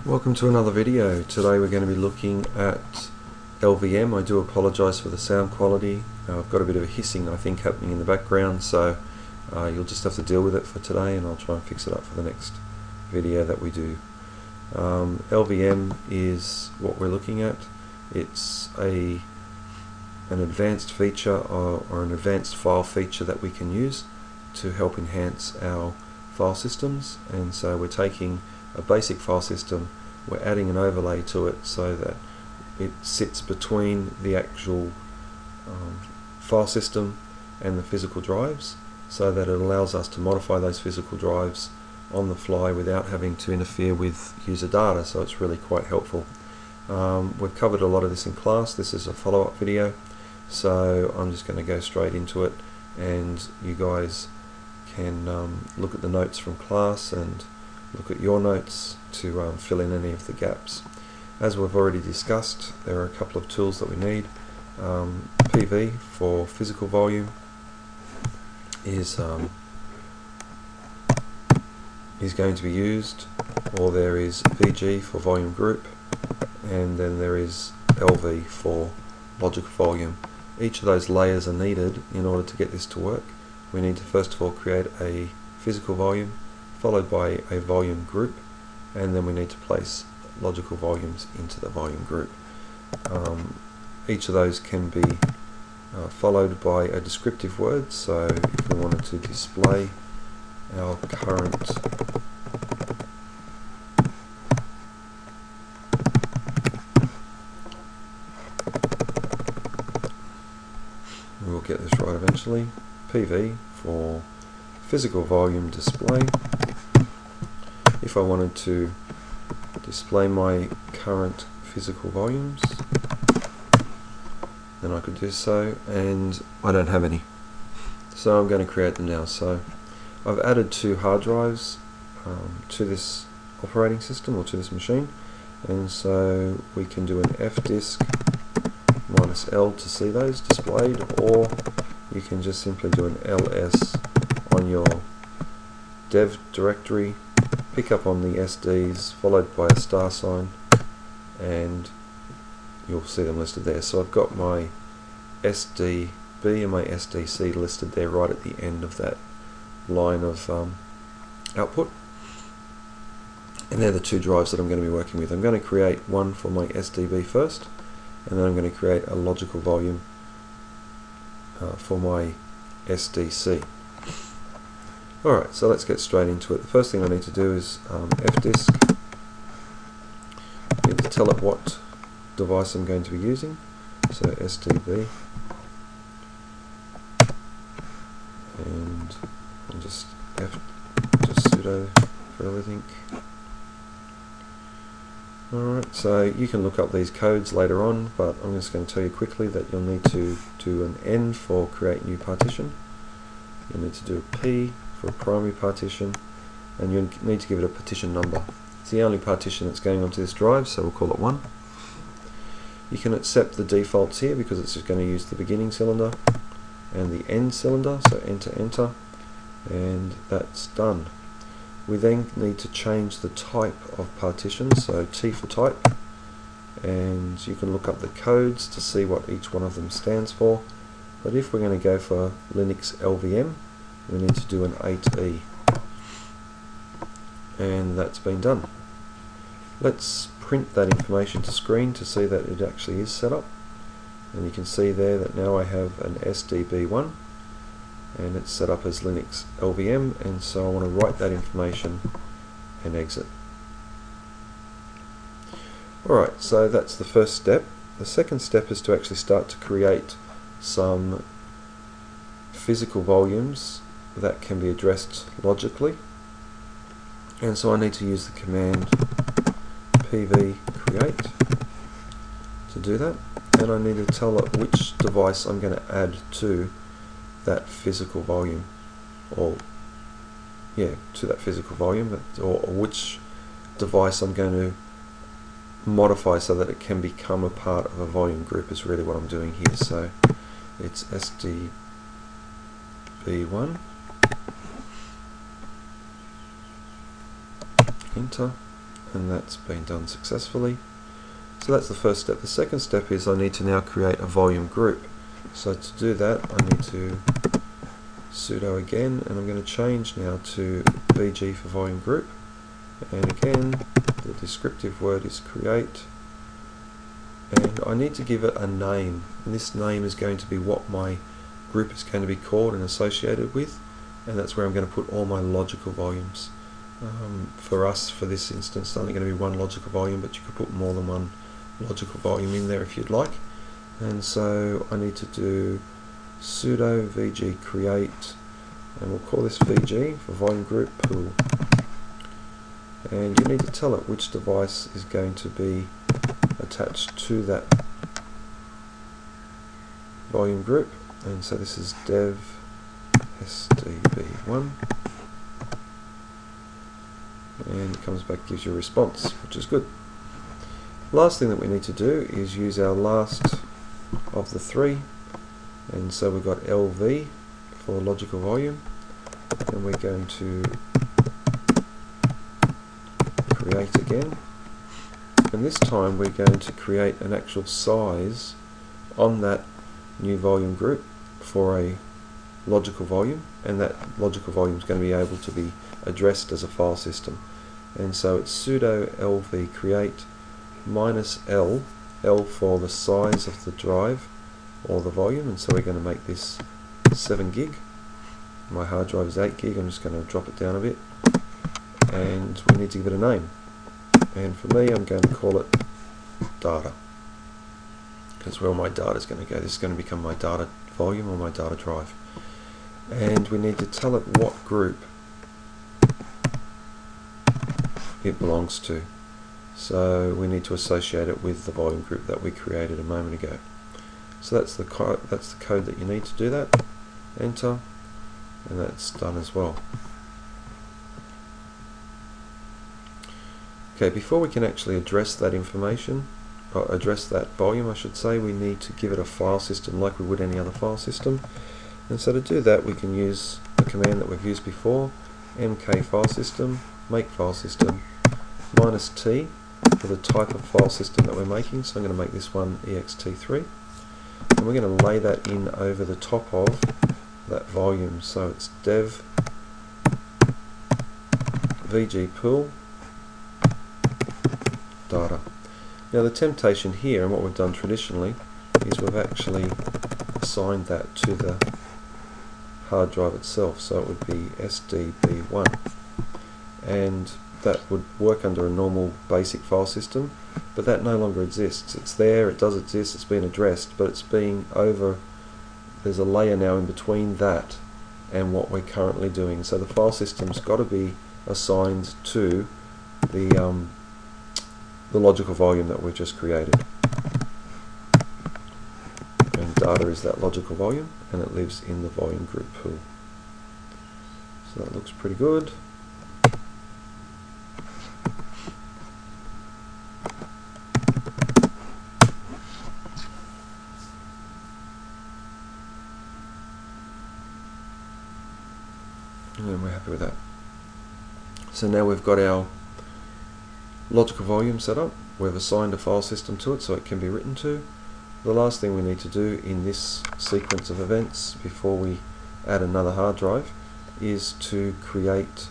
Welcome to another video. Today we're going to be looking at LVM. I do apologise for the sound quality. I've got a bit of a hissing I think happening in the background, so you'll just have to deal with it for today, and I'll try and fix it up for the next video that we do. LVM is what we're looking at. It's an advanced feature or an advanced file feature that we can use to help enhance our file systems. And so we're taking a basic file system, we're adding an overlay to it so that it sits between the actual file system and the physical drives, so that it allows us to modify those physical drives on the fly without having to interfere with user data. So it's really quite helpful. We've covered a lot of this in class. This is a follow-up video, so I'm just going to go straight into it, and you guys can look at the notes from class and look at your notes to fill in any of the gaps. As we've already discussed, there are a couple of tools that we need. PV for physical volume is going to be used, or there is VG for volume group, and then there is LV for logic volume. Each of those layers are needed in order to get this to work. We need to first of all create a physical volume, followed by a volume group, and then we need to place logical volumes into the volume group. Each of those can be followed by a descriptive word. So if we wanted to display our current we will get this right eventually. PV for physical volume display. If I wanted to display my current physical volumes, then I could do so, and I don't have any, so I'm going to create them now. So I've added 2 hard drives to this operating system, or to this machine, and so we can do an F disk -L to see those displayed, or you can just simply do an ls on your dev directory, pick up on the SDs followed by a star sign, and you'll see them listed there. So I've got my SDB and my SDC listed there right at the end of that line of output, and they're the 2 drives that I'm going to be working with. I'm going to create one for my SDB first, and then I'm going to create a logical volume for my SDC. Alright, so let's get straight into it. The first thing I need to do is fdisk. I need to tell it what device I'm going to be using. So SDB, and I'll just sudo for everything. Alright, so you can look up these codes later on, but I'm just going to tell you quickly that you'll need to do an N for create new partition. You'll need to do a P for a primary partition, and you need to give it a partition number. It's the only partition that's going onto this drive, so we'll call it 1. You can accept the defaults here because it's just going to use the beginning cylinder and the end cylinder, so enter, and that's done. We then need to change the type of partition, so T for type, and you can look up the codes to see what each one of them stands for. But if we're going to go for Linux LVM, we need to do an 8E, and that's been done. Let's print that information to screen to see that it actually is set up, and you can see there that now I have an SDB1 and it's set up as Linux LVM, and so I want to write that information and exit. Alright, so that's the first step. The second step is to actually start to create some physical volumes that can be addressed logically, and so I need to use the command pv create to do that, and I need to tell it which device I'm going to add to that physical volume, or to that physical volume, or which device I'm going to modify so that it can become a part of a volume group is really what I'm doing here. So it's SDB1, enter, and that's been done successfully. So that's the first step. The second step is I need to now create a volume group. So to do that, I need to sudo again, and I'm going to change now to VG for volume group. And again, the descriptive word is create, and I need to give it a name, and this name is going to be what my group is going to be called and associated with, and that's where I'm going to put all my logical volumes. For us, for this instance, it's only going to be one logical volume, but you could put more than one logical volume in there if you'd like. And so I need to do sudo vg create, and we'll call this vg for volume group pool. And you need to tell it which device is going to be attached to that volume group. And so this is dev sdb1, and it comes back, gives you a response, which is good. Last thing that we need to do is use our last of the three, and so we've got LV for logical volume, and we're going to create again, and this time we're going to create an actual size on that new volume group for a logical volume, and that logical volume is going to be able to be addressed as a file system. And so it's sudo lv create -l, L for the size of the drive or the volume, and so we're going to make this 7 gig. My hard drive is 8 gig, I'm just going to drop it down a bit, and we need to give it a name, and for me I'm going to call it data, because where all my data is going to go, this is going to become my data volume or my data drive. And we need to tell it what group it belongs to. So we need to associate it with the volume group that we created a moment ago. So that's the code that you need to do that. Enter, and that's done as well. Okay, before we can actually address that information, or address that volume I should say, we need to give it a file system like we would any other file system. And so to do that, we can use the command that we've used before, mk file system, make file system, -t for the type of file system that we're making. So I'm going to make this one ext3, and we're going to lay that in over the top of that volume. So it's dev vg pool data. Now the temptation here, and what we've done traditionally, is we've actually assigned that to the hard drive itself, so it would be SDB1, and that would work under a normal basic file system, but that no longer exists. It's there, it does exist, it's been addressed, but it's being over, there's a layer now in between that and what we're currently doing. So the file system's got to be assigned to the logical volume that we've just created. And data is that logical volume, and it lives in the volume group pool. So that looks pretty good. And we're happy with that. So now we've got our logical volume set up, we've assigned a file system to it so it can be written to. The last thing we need to do in this sequence of events before we add another hard drive is to create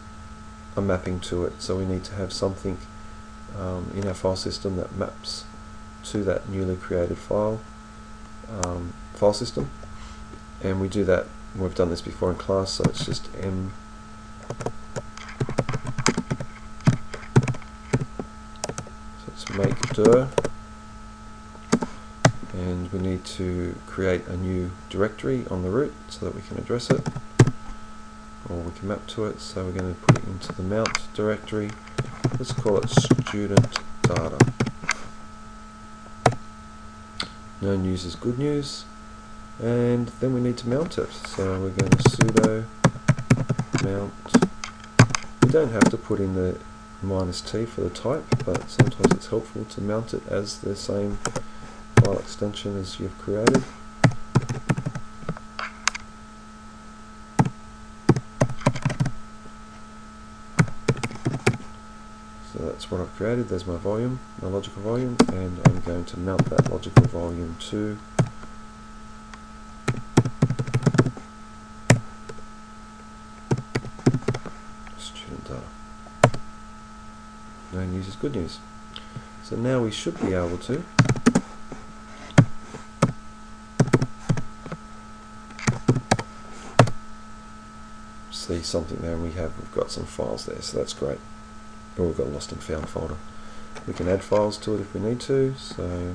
a mapping to it. So we need to have something in our file system that maps to that newly created file system, and we do that, we've done this before in class, so it's just m make dir, and we need to create a new directory on the root so that we can address it, or we can map to it. So we're going to put it into the mount directory. Let's call it student data. No news is good news. And then we need to mount it. So we're going to sudo mount. We don't have to put in the -t for the type, but sometimes it's helpful to mount it as the same file extension as you've created. So that's that's what I've created. There's my volume, my logical volume, and I'm going to mount that logical volume to student data. No news is good news. So now we should be able to see something there, and we've got some files there, so that's great. Or we've got a lost and found folder. We can add files to it if we need to, so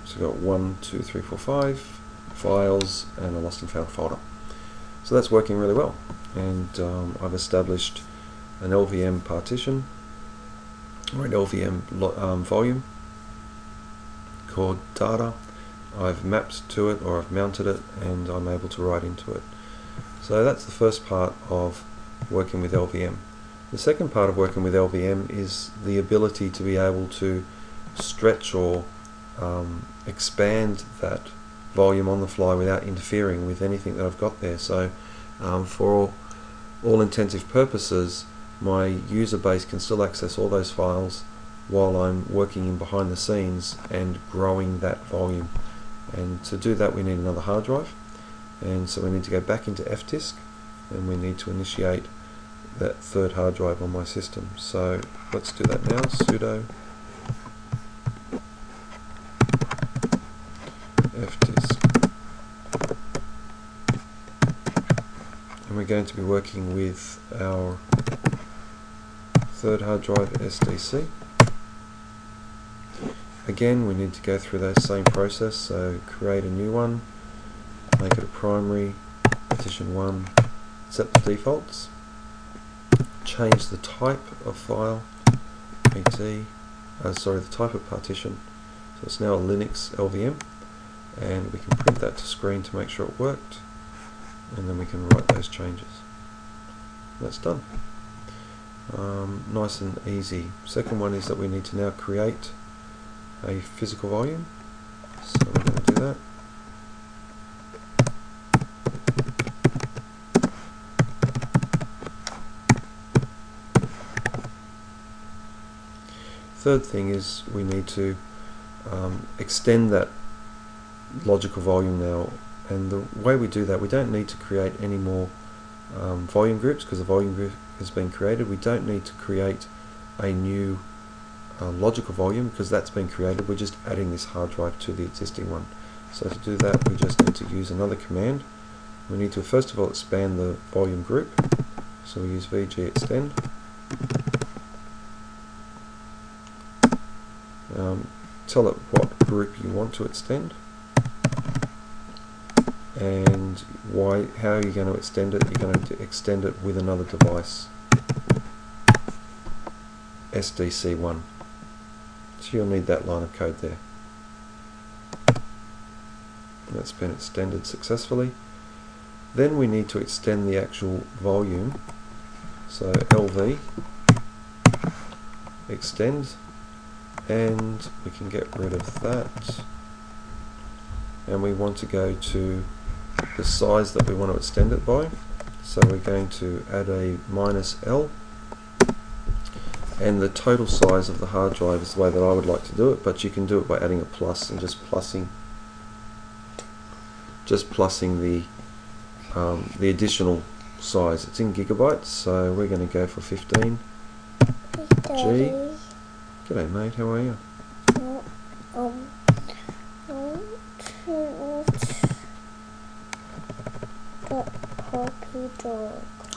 so we've got 1, 2, 3, 4, 5 files and a lost and found folder. So that's working really well, and I've established an LVM partition or an LVM volume called data. I've mapped to it, or I've mounted it, and I'm able to write into it. So that's the first part of working with LVM. The second part of working with LVM is the ability to be able to stretch or expand that volume on the fly without interfering with anything that I've got there. So for all intensive purposes, my user base can still access all those files while I'm working in behind the scenes and growing that volume. And to do that, we need another hard drive, and so we need to go back into fdisk, and we need to initiate that third hard drive on my system. So let's do that now. Sudo fdisk, and we're going to be working with our third hard drive, SDC. Again, we need to go through that same process, so create a new one, make it a primary, partition 1, set the defaults, change the type of file, the type of partition, so it's now a Linux LVM, and we can print that to screen to make sure it worked, and then we can write those changes. That's done. Nice and easy. Second one is that we need to now create a physical volume, so we're going to do that. Third thing is we need to extend that logical volume now, and the way we do that, we don't need to create any more volume groups because the volume group has been created. We don't need to create a new logical volume because that's been created. We're just adding this hard drive to the existing one. So to do that, we just need to use another command. We need to first of all expand the volume group, so we use vg extend. Tell it what group you want to extend and why. How are you going to extend it? You're going to extend it with another device, SDC1. So you'll need that line of code there. That's been extended successfully. Then we need to extend the actual volume, so LV extend, and we can get rid of that, and we want to go to the size that we want to extend it by, so we're going to add a -L, and the total size of the hard drive is the way that I would like to do it, but you can do it by adding a plus and just plussing the additional size. It's in gigabytes, so we're going to go for 15 G. G'day mate, how are you?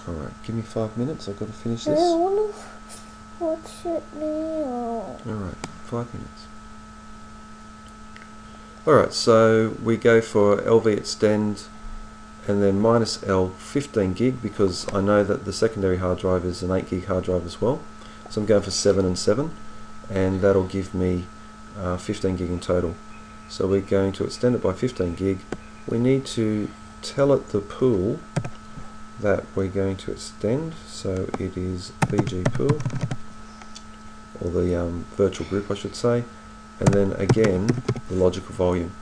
Alright, give me 5 minutes, I've got to finish this. I want to watch it now. Alright, 5 minutes. Alright, so we go for LV extend and then minus L 15 gig, because I know that the secondary hard drive is an 8 gig hard drive as well. So I'm going for 7 and 7, and that'll give me 15 gig in total. So we're going to extend it by 15 gig. We need to tell it the pool that we're going to extend, so it is VG pool, or the virtual group I should say, and then again the logical volume.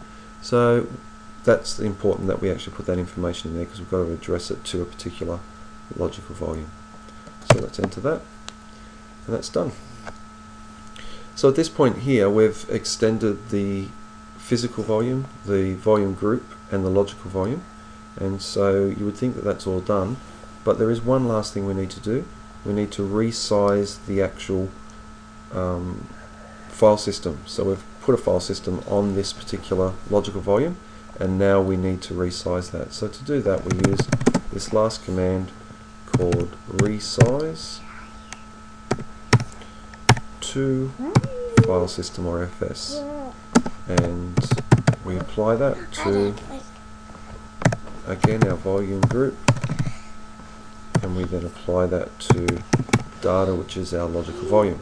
So that's important that we actually put that information in there, because we've got to address it to a particular logical volume. So let's enter that, and that's done. So at this point here we've extended the physical volume, the volume group, and the logical volume, and so you would think that that's all done, but there is one last thing we need to do. We need to resize the actual file system. So we've put a file system on this particular logical volume, and now we need to resize that. So to do that we use this last command called resize to file system, or FS, and we apply that to again our volume group, and we then apply that to data, which is our logical volume.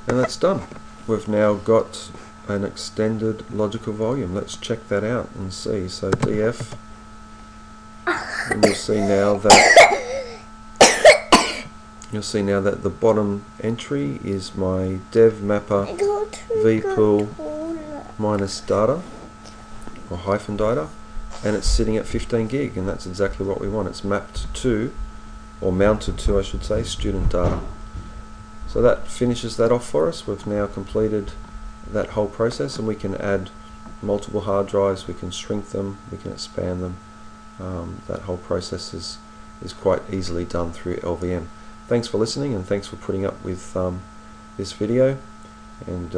And that's done. We've now got an extended logical volume. Let's check that out and see. So DF, and you'll see now that the bottom entry is my dev mapper vpool minus data, or hyphen data, and it's sitting at 15 gig, and that's exactly what we want. It's mapped to, or mounted to I should say, student data. So that finishes that off for us. We've now completed that whole process, and we can add multiple hard drives, we can shrink them, we can expand them. That whole process is quite easily done through LVM. Thanks for listening, and thanks for putting up with this video, and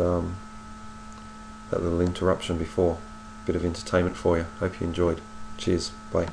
that little interruption before. Bit of entertainment for you. Hope you enjoyed. Cheers. Bye.